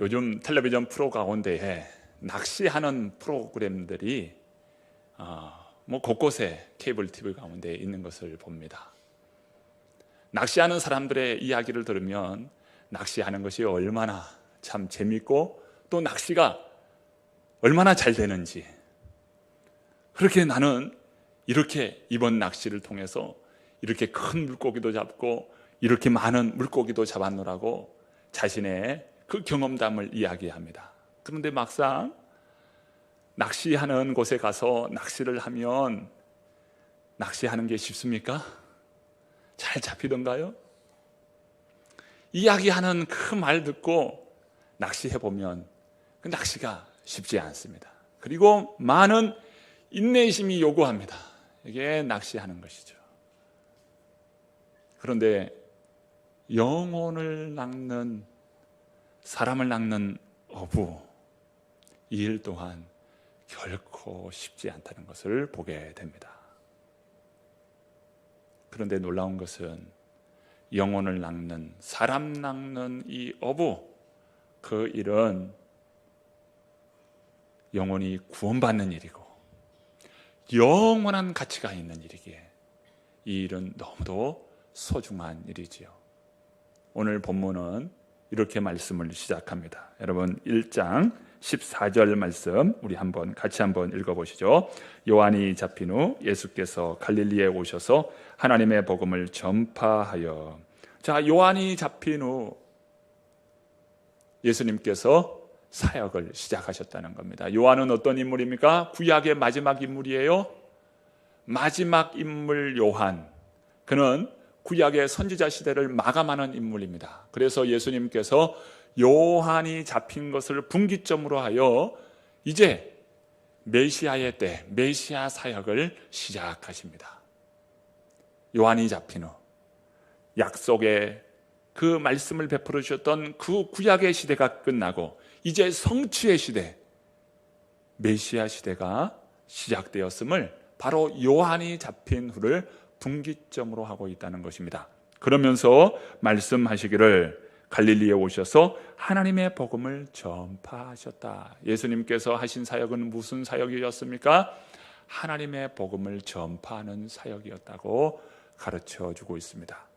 요즘 텔레비전 프로 가운데에 낚시하는 프로그램들이 곳곳에 케이블 TV 가운데 있는 것을 봅니다. 낚시하는 사람들의 이야기를 들으면 낚시하는 것이 얼마나 참 재밌고 또 낚시가 얼마나 잘 되는지, 그렇게 나는 이렇게 이번 낚시를 통해서 이렇게 큰 물고기도 잡고 이렇게 많은 물고기도 잡았노라고 자신의 그 경험담을 이야기합니다. 그런데 막상 낚시하는 곳에 가서 낚시를 하면 낚시하는 게 쉽습니까? 잘 잡히던가요? 이야기하는 그 말 듣고 낚시해보면 그 낚시가 쉽지 않습니다. 그리고 많은 인내심이 요구합니다. 이게 낚시하는 것이죠. 그런데 영혼을 낚는, 사람을 낚는 어부, 이 일 또한 결코 쉽지 않다는 것을 보게 됩니다. 그런데 놀라운 것은 영혼을 낚는, 사람 낚는 이 어부, 그 일은 영혼이 구원받는 일이고 영원한 가치가 있는 일이기에 이 일은 너무도 소중한 일이지요. 오늘 본문은 이렇게 말씀을 시작합니다. 여러분 1장 14절 말씀 우리 같이 한번 읽어보시죠. 요한이 잡힌 후 예수께서 갈릴리에 오셔서 하나님의 복음을 전파하여. 자, 요한이 잡힌 후 예수님께서 사역을 시작하셨다는 겁니다. 요한은 어떤 인물입니까? 구약의 마지막 인물이에요. 마지막 인물 요한, 그는 구약의 선지자 시대를 마감하는 인물입니다. 그래서 예수님께서 요한이 잡힌 것을 분기점으로 하여 이제 메시아의 때, 메시아 사역을 시작하십니다. 요한이 잡힌 후 약속의 그 말씀을 베풀어 주셨던 그 구약의 시대가 끝나고 이제 성취의 시대, 메시아 시대가 시작되었음을 바로 요한이 잡힌 후를 분기점으로 하고 있다는 것입니다. 그러면서 말씀하시기를 갈릴리에 오셔서 하나님의 복음을 전파하셨다. 예수님께서 하신 사역은 무슨 사역이었습니까? 하나님의 복음을 전파하는 사역이었다고 가르쳐 주고 있습니다.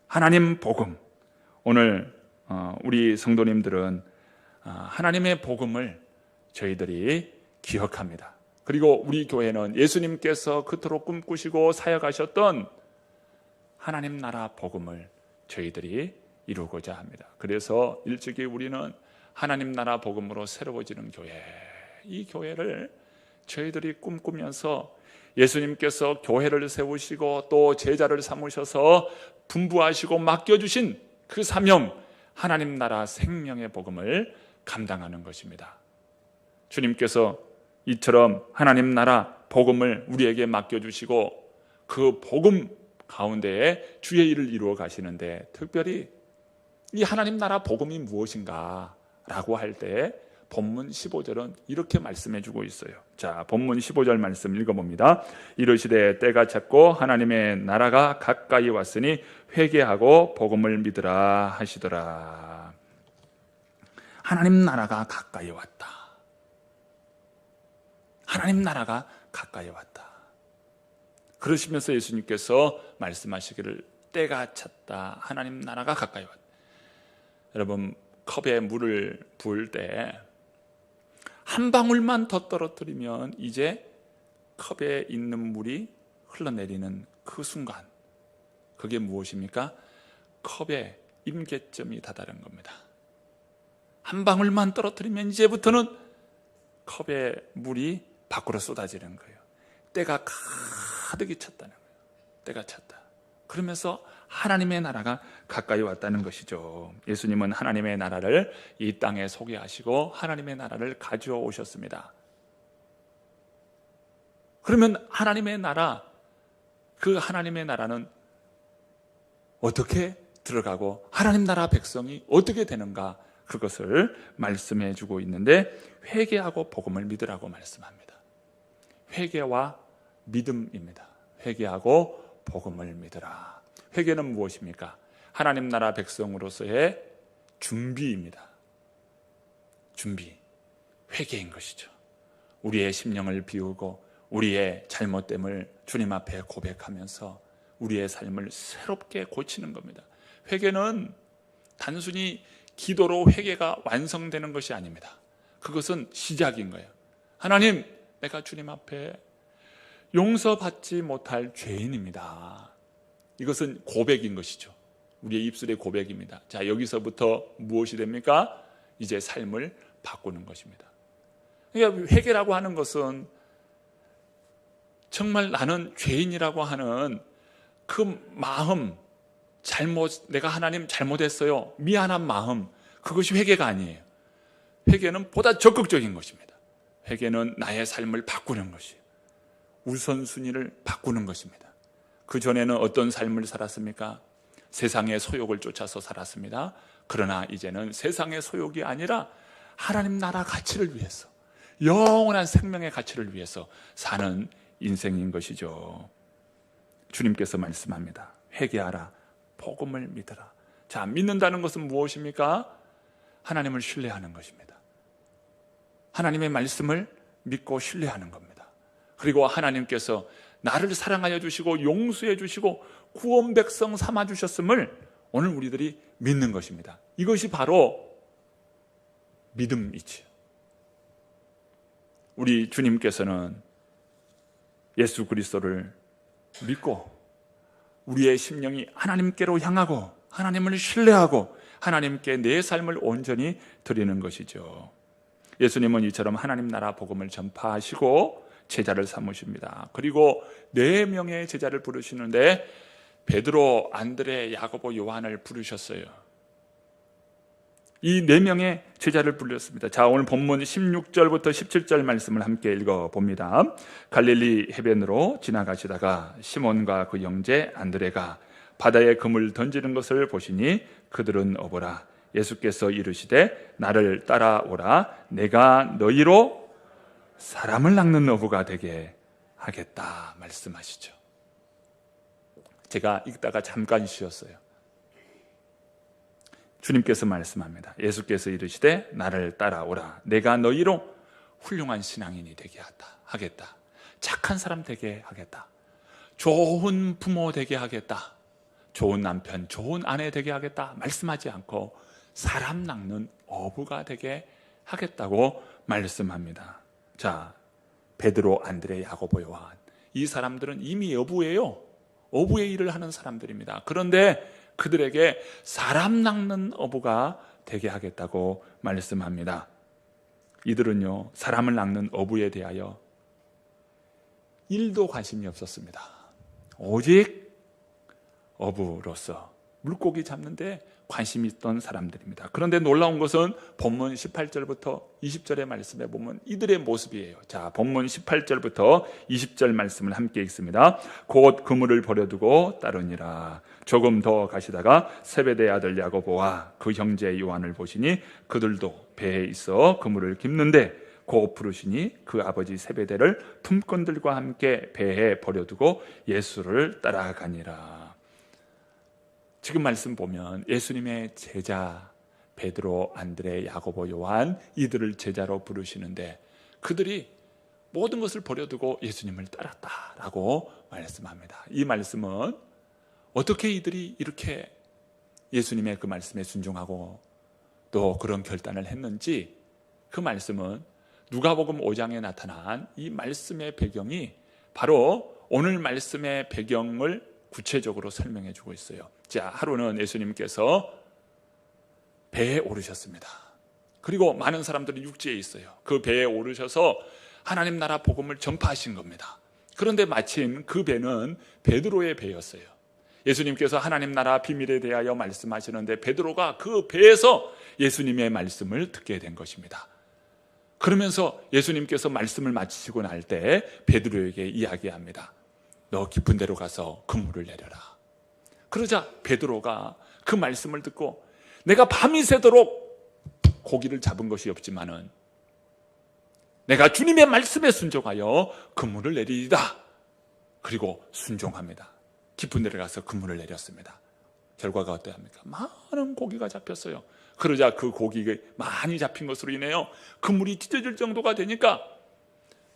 하나님 복음, 오늘 우리 성도님들은 하나님의 복음을 저희들이 기억합니다. 그리고 우리 교회는 예수님께서 그토록 꿈꾸시고 사역하셨던 하나님 나라 복음을 저희들이 이루고자 합니다. 그래서 일찍이 우리는 하나님 나라 복음으로 새로워지는 교회, 이 교회를 저희들이 꿈꾸면서 예수님께서 교회를 세우시고 또 제자를 삼으셔서 분부하시고 맡겨주신 그 사명, 하나님 나라 생명의 복음을 감당하는 것입니다. 주님께서 이처럼 하나님 나라 복음을 우리에게 맡겨주시고 그 복음 가운데에 주의 일을 이루어 가시는데, 특별히 이 하나님 나라 복음이 무엇인가 라고 할 때 본문 15절은 이렇게 말씀해 주고 있어요. 자, 본문 15절 말씀 읽어봅니다. 이르시되 때가 찼고 하나님의 나라가 가까이 왔으니 회개하고 복음을 믿으라 하시더라. 하나님 나라가 가까이 왔다. 하나님 나라가 가까이 왔다. 그러시면서 예수님께서 말씀하시기를 때가 찼다. 하나님 나라가 가까이 왔다. 여러분, 컵에 물을 부을 때 한 방울만 더 떨어뜨리면 이제 컵에 있는 물이 흘러내리는 그 순간, 그게 무엇입니까? 컵의 임계점이 다다른 겁니다. 한 방울만 떨어뜨리면 이제부터는 컵에 물이 밖으로 쏟아지는 거예요. 때가 가득히 찼다는 거예요. 때가 찼다. 그러면서 하나님의 나라가 가까이 왔다는 것이죠. 예수님은 하나님의 나라를 이 땅에 소개하시고 하나님의 나라를 가져오 오셨습니다. 그러면 하나님의 나라, 그 하나님의 나라는 어떻게 들어가고 하나님 나라 백성이 어떻게 되는가, 그것을 말씀해 주고 있는데 회개하고 복음을 믿으라고 말씀합니다. 회개와 믿음입니다. 회개하고 복음을 믿으라. 회개는 무엇입니까? 하나님 나라 백성으로서의 준비입니다. 준비, 회개인 것이죠. 우리의 심령을 비우고 우리의 잘못됨을 주님 앞에 고백하면서 우리의 삶을 새롭게 고치는 겁니다. 회개는 단순히 기도로 회개가 완성되는 것이 아닙니다. 그것은 시작인 거예요. 하나님, 내가 주님 앞에 용서받지 못할 죄인입니다. 이것은 고백인 것이죠. 우리의 입술의 고백입니다. 자, 여기서부터 무엇이 됩니까? 이제 삶을 바꾸는 것입니다. 그러니까 회개라고 하는 것은 정말 나는 죄인이라고 하는 그 마음, 내가 하나님 잘못했어요, 미안한 마음, 그것이 회개가 아니에요. 회개는 보다 적극적인 것입니다. 회개는 나의 삶을 바꾸는 것이에요. 우선순위를 바꾸는 것입니다. 그전에는 어떤 삶을 살았습니까? 세상의 소욕을 쫓아서 살았습니다. 그러나 이제는 세상의 소욕이 아니라 하나님 나라 가치를 위해서, 영원한 생명의 가치를 위해서 사는 인생인 것이죠. 주님께서 말씀합니다. 회개하라, 복음을 믿으라. 자, 믿는다는 것은 무엇입니까? 하나님을 신뢰하는 것입니다. 하나님의 말씀을 믿고 신뢰하는 겁니다. 그리고 하나님께서 나를 사랑하여 주시고 용서해 주시고 구원 백성 삼아 주셨음을 오늘 우리들이 믿는 것입니다. 이것이 바로 믿음이지요. 우리 주님께서는 예수 그리스도를 믿고 우리의 심령이 하나님께로 향하고 하나님을 신뢰하고 하나님께 내 삶을 온전히 드리는 것이죠. 예수님은 이처럼 하나님 나라 복음을 전파하시고 제자를 삼으십니다. 그리고 4명의 제자를 부르시는데 베드로, 안드레, 야고보, 요한을 부르셨어요. 이 4명의 제자를 불렀습니다. 자, 오늘 본문 16절부터 17절 말씀을 함께 읽어봅니다. 갈릴리 해변으로 지나가시다가 시몬과 그 형제 안드레가 바다에 금을 던지는 것을 보시니 그들은 어보라. 예수께서 이르시되 나를 따라오라. 내가 너희로 사람을 낚는 어부가 되게 하겠다 말씀하시죠. 제가 읽다가 잠깐 쉬었어요. 주님께서 말씀합니다. 예수께서 이르시되 나를 따라오라. 내가 너희로 훌륭한 신앙인이 되게 하겠다. 착한 사람 되게 하겠다. 좋은 부모 되게 하겠다. 좋은 남편, 좋은 아내 되게 하겠다 말씀하지 않고 사람 낚는 어부가 되게 하겠다고 말씀합니다. 자, 베드로, 안드레, 야고보, 요한, 이 사람들은 이미 어부예요. 어부의 일을 하는 사람들입니다. 그런데 그들에게 사람 낚는 어부가 되게 하겠다고 말씀합니다. 이들은요, 사람을 낚는 어부에 대하여 일도 관심이 없었습니다. 오직 어부로서 물고기 잡는데 관심이 있던 사람들입니다. 그런데 놀라운 것은 본문 18절부터 20절의 말씀에 보면 이들의 모습이에요. 자, 본문 18절부터 20절 말씀을 함께 읽습니다. 곧 그물을 버려두고 따르니라. 조금 더 가시다가 세베대 아들 야고보와 그 형제 요한을 보시니 그들도 배에 있어 그물을 깁는데 곧 부르시니 그 아버지 세베대를 품꾼들과 함께 배에 버려두고 예수를 따라가니라. 지금 말씀 보면 예수님의 제자 베드로, 안드레, 야고보, 요한, 이들을 제자로 부르시는데 그들이 모든 것을 버려두고 예수님을 따랐다라고 말씀합니다. 이 말씀은 어떻게 이들이 이렇게 예수님의 그 말씀에 순종하고 또 그런 결단을 했는지, 그 말씀은 누가복음 5장에 나타난 이 말씀의 배경이 바로 오늘 말씀의 배경을 구체적으로 설명해 주고 있어요. 자, 하루는 예수님께서 배에 오르셨습니다. 그리고 많은 사람들이 육지에 있어요. 그 배에 오르셔서 하나님 나라 복음을 전파하신 겁니다. 그런데 마침 그 배는 베드로의 배였어요. 예수님께서 하나님 나라 비밀에 대하여 말씀하시는데 베드로가 그 배에서 예수님의 말씀을 듣게 된 것입니다. 그러면서 예수님께서 말씀을 마치시고 날 때 베드로에게 이야기합니다. 너 깊은 데로 가서 그물을 내려라. 그러자 베드로가 그 말씀을 듣고 내가 밤이 새도록 고기를 잡은 것이 없지만은 내가 주님의 말씀에 순종하여 그물을 내리리다. 그리고 순종합니다. 깊은 데로 가서 그물을 내렸습니다. 결과가 어떠합니까? 많은 고기가 잡혔어요. 그러자 그 고기가 많이 잡힌 것으로 인해요 그물이 찢어질 정도가 되니까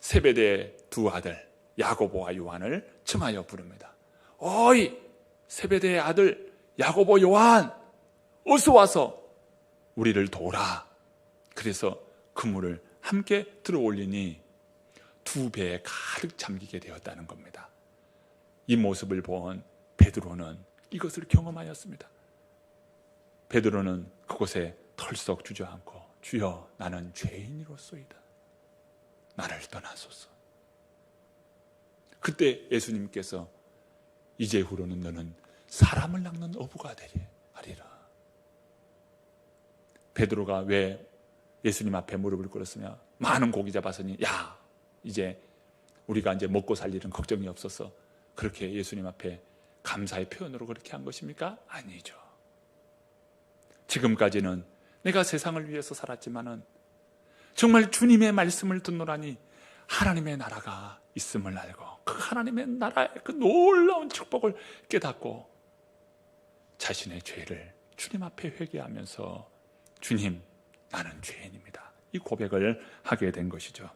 세베대의 두 아들 야고보와 요한을 청하여 부릅니다. 어이 세베대의 아들 야고보 요한, 어서 와서 우리를 도우라. 그래서 그물을 함께 들어 올리니 두 배에 가득 잠기게 되었다는 겁니다. 이 모습을 본 베드로는 이것을 경험하였습니다. 베드로는 그곳에 털썩 주저앉고 주여 나는 죄인이로소이다. 나를 떠나소서. 그때 예수님께서 이제후로는 너는 사람을 낚는 어부가 되리라. 베드로가 왜 예수님 앞에 무릎을 꿇었으며 많은 고기 잡았으니 야 이제 우리가 이제 먹고 살 일은 걱정이 없어서 그렇게 예수님 앞에 감사의 표현으로 그렇게 한 것입니까? 아니죠. 지금까지는 내가 세상을 위해서 살았지만은 정말 주님의 말씀을 듣노라니 하나님의 나라가 있음을 알고 그 하나님의 나라의 그 놀라운 축복을 깨닫고 자신의 죄를 주님 앞에 회개하면서 주님 나는 죄인입니다 이 고백을 하게 된 것이죠.